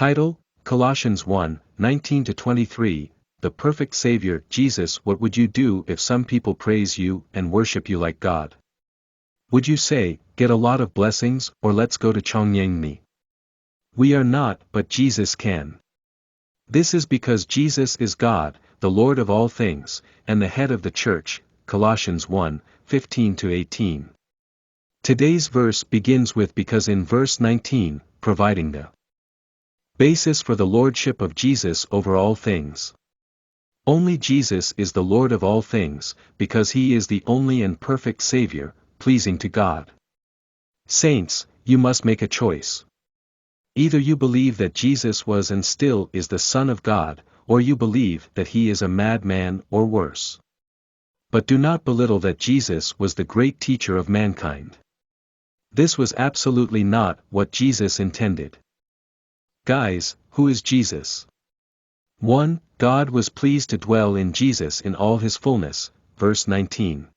Title, Colossians 1:19-23, The Perfect Savior. Jesus, what would you do if some people praise you and worship you like God? Would you say, get a lot of blessings, or let's go to Chongyangmi? We are not, but Jesus can. This is because Jesus is God, the Lord of all things, and the head of the church, Colossians 1:15-18. Today's verse begins with because in verse 19, providing the basis for the lordship of Jesus over all things. Only Jesus is the Lord of all things, because he is the only and perfect Savior, pleasing to God. Saints, you must make a choice. Either you believe that Jesus was and still is the Son of God, or you believe that he is a madman or worse. But do not belittle that Jesus was the great teacher of mankind. This was absolutely not what Jesus intended. Guys, who is Jesus? 1. God was pleased to dwell in Jesus in all his fullness, verse 19.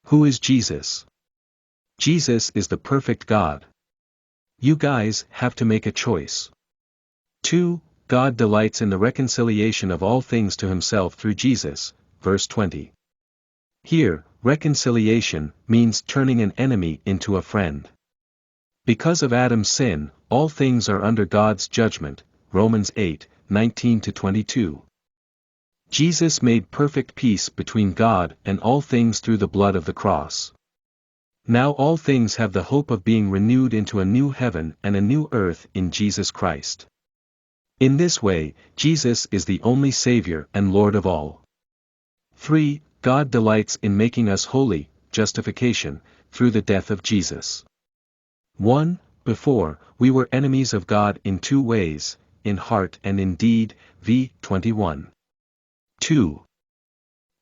Who is Jesus? Jesus is the perfect God. You guys have to make a choice. 2. God delights in the reconciliation of all things to himself through Jesus, verse 20. Here, reconciliation means turning an enemy into a friend. Because of Adam's sin, all things are under God's judgment, Romans 8:19-22. Jesus made perfect peace between God and all things through the blood of the cross. Now all things have the hope of being renewed into a new heaven and a new earth in Jesus Christ. In this way, Jesus is the only Savior and Lord of all. 3. God delights in making us holy, justification, through the death of Jesus. 1. Before, we were enemies of God in two ways, in heart and in deed, v. 21. 2.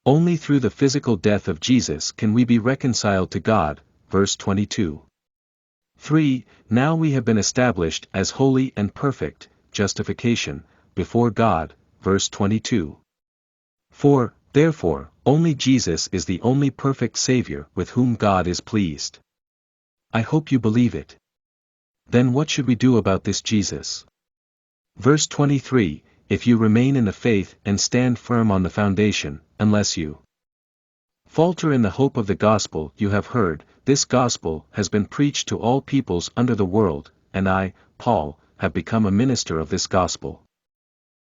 Only through the physical death of Jesus can we be reconciled to God, verse 22. 3. Now we have been established as holy and perfect, justification, before God, verse 22. 4. Therefore, only Jesus is the only perfect Savior with whom God is pleased. I hope you believe it. Then what should we do about this Jesus? Verse 23, if you remain in the faith and stand firm on the foundation, unless you falter in the hope of the gospel you have heard, this gospel has been preached to all peoples under the world, and I, Paul, have become a minister of this gospel.